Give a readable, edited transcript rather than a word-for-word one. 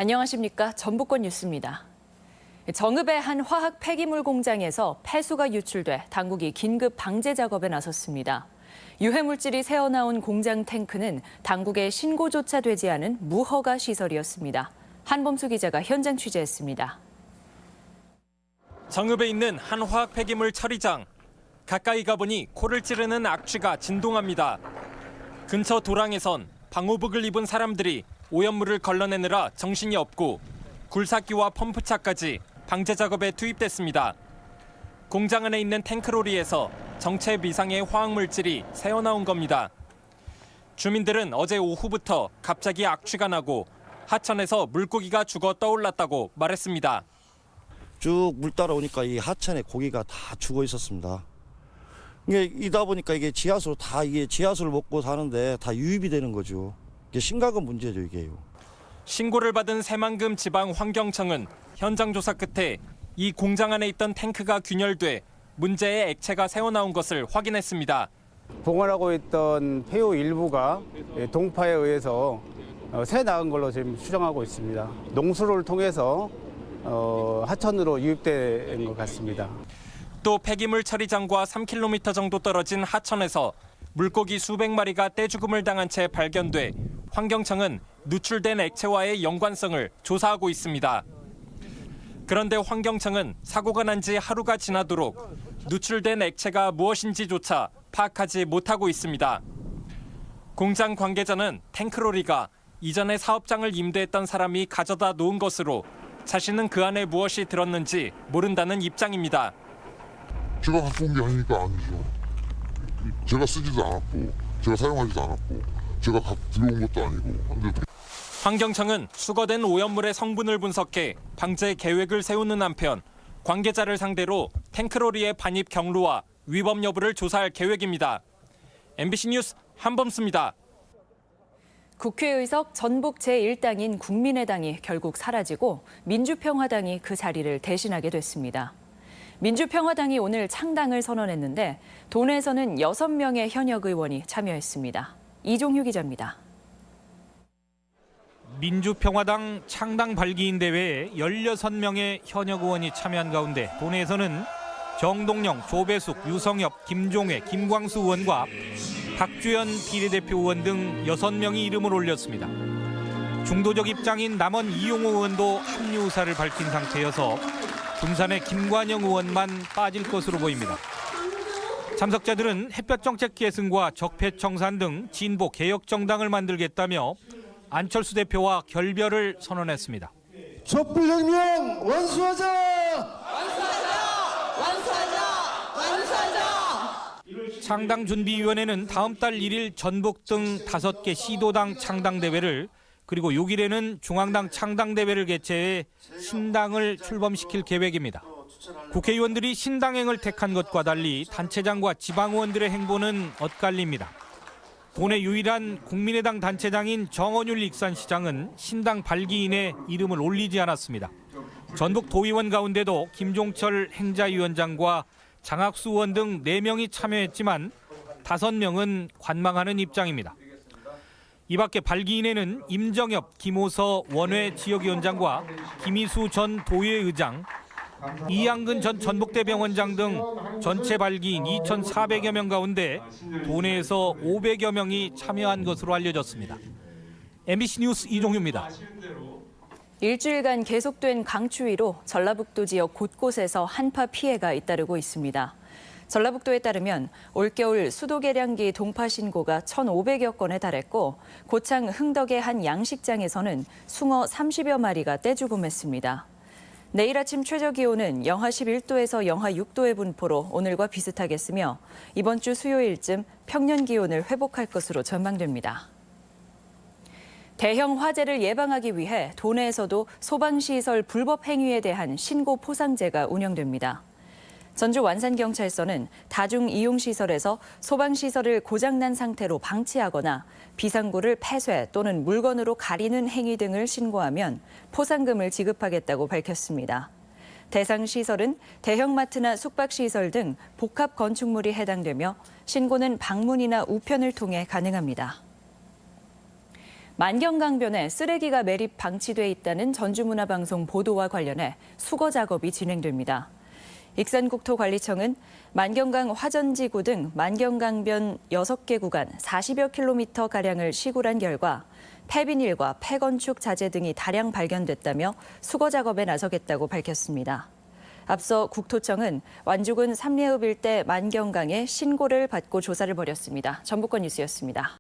안녕하십니까. 전북권 뉴스입니다. 정읍의 한 화학 폐기물 공장에서 폐수가 유출돼 당국이 긴급 방제 작업에 나섰습니다. 유해물질이 새어나온 공장 탱크는 당국의 신고조차 되지 않은 무허가 시설이었습니다. 한범수 기자가 현장 취재했습니다. 정읍에 있는 한 화학 폐기물 처리장. 가까이 가보니 코를 찌르는 악취가 진동합니다. 근처 도랑에선 방호복을 입은 사람들이 오염물을 걸러내느라 정신이 없고 굴삭기와 펌프차까지 방제 작업에 투입됐습니다. 공장 안에 있는 탱크로리에서 정체 미상의 화학물질이 새어나온 겁니다. 주민들은 어제 오후부터 갑자기 악취가 나고 하천에서 물고기가 죽어 떠올랐다고 말했습니다. 쭉 물 따라오니까 이 하천에 고기가 다 죽어 있었습니다. 이다 보니까 이게 지하수로 다 이게 지하수를 먹고 사는데 다 유입이 되는 거죠. 이게 심각한 문제죠, 이게요. 신고를 받은 새만금 지방환경청은 현장 조사 끝에 이 공장 안에 있던 탱크가 균열돼 문제의 액체가 새어나온 것을 확인했습니다. 보관하고 있던 폐유 일부가 동파에 의해서 새 나온 걸로 지금 추정하고 있습니다. 농수를 통해서 하천으로 유입된 것 같습니다. 또 폐기물 처리장과 3km 정도 떨어진 하천에서 물고기 수백 마리가 떼죽음을 당한 채 발견돼 환경청은 누출된 액체와의 연관성을 조사하고 있습니다. 그런데 환경청은 사고가 난 지 하루가 지나도록 누출된 액체가 무엇인지조차 파악하지 못하고 있습니다. 공장 관계자는 탱크로리가 이전에 사업장을 임대했던 사람이 가져다 놓은 것으로 자신은 그 안에 무엇이 들었는지 모른다는 입장입니다. 제가 갖고 온 게 아니니까 아니죠. 제가 쓰지도 않았고, 제가 사용하지도 않았고, 제가 들어온 것도 아니고. 환경청은 수거된 오염물의 성분을 분석해 방제 계획을 세우는 한편 관계자를 상대로 탱크로리의 반입 경로와 위법 여부를 조사할 계획입니다. MBC 뉴스 한범수입니다. 국회의석 전북 제1당인 국민의당이 결국 사라지고 민주평화당이 그 자리를 대신하게 됐습니다. 민주평화당이 오늘 창당을 선언했는데 도내에서는 6명의 현역 의원이 참여했습니다. 이종휴 기자입니다. 민주평화당 창당 발기인 대회에 16명의 현역 의원이 참여한 가운데 도내에서는 정동영, 조배숙, 유성엽, 김종회, 김광수 의원과 박주연 비례대표 의원 등 6명이 이름을 올렸습니다. 중도적 입장인 남원 이용호 의원도 합류 의사를 밝힌 상태여서 군산의 김관영 의원만 빠질 것으로 보입니다. 참석자들은 햇볕정책 계승과 적폐청산 등 진보 개혁정당을 만들겠다며 안철수 대표와 결별을 선언했습니다. 촛불혁명 완수하자! 창당준비위원회는 다음 달 1일 전북 등 5개 시도당 창당대회를 그리고 6일에는 중앙당 창당대회를 개최해 신당을 출범시킬 계획입니다. 국회의원들이 신당행을 택한 것과 달리 단체장과 지방의원들의 행보는 엇갈립니다. 도내 유일한 국민의당 단체장인 정원율 익산시장은 신당 발기인에 이름을 올리지 않았습니다. 전북 도의원 가운데도 김종철 행자위원장과 장학수 의원 등 4명이 참여했지만 5명은 관망하는 입장입니다. 이 밖에 발기인에는 임정엽, 김호서 원외 지역위원장과 김희수 전 도의회의장, 이양근 전 전북대병원장 등 전체 발기인 2,400여 명 가운데 도내에서 500여 명이 참여한 것으로 알려졌습니다. MBC 뉴스 이종휴입니다. 일주일간 계속된 강추위로 전라북도 지역 곳곳에서 한파 피해가 잇따르고 있습니다. 전라북도에 따르면 올겨울 수도 계량기 동파 신고가 1,500여 건에 달했고 고창 흥덕의 한 양식장에서는 숭어 30여 마리가 떼죽음했습니다. 내일 아침 최저 기온은 영하 11도에서 영하 6도의 분포로 오늘과 비슷하겠으며 이번 주 수요일쯤 평년 기온을 회복할 것으로 전망됩니다. 대형 화재를 예방하기 위해 도내에서도 소방시설 불법 행위에 대한 신고 포상제가 운영됩니다. 전주 완산경찰서는 다중이용시설에서 소방시설을 고장난 상태로 방치하거나 비상구를 폐쇄 또는 물건으로 가리는 행위 등을 신고하면 포상금을 지급하겠다고 밝혔습니다. 대상 시설은 대형마트나 숙박시설 등 복합 건축물이 해당되며 신고는 방문이나 우편을 통해 가능합니다. 만경강변에 쓰레기가 매립 방치돼 있다는 전주문화방송 보도와 관련해 수거 작업이 진행됩니다. 익산국토관리청은 만경강 화전지구 등 만경강변 6개 구간 40여 킬로미터가량을 시굴한 결과 폐비닐과 폐건축 자재 등이 다량 발견됐다며 수거 작업에 나서겠다고 밝혔습니다. 앞서 국토청은 완주군 삼례읍 일대 만경강에 신고를 받고 조사를 벌였습니다. 전북권 뉴스였습니다.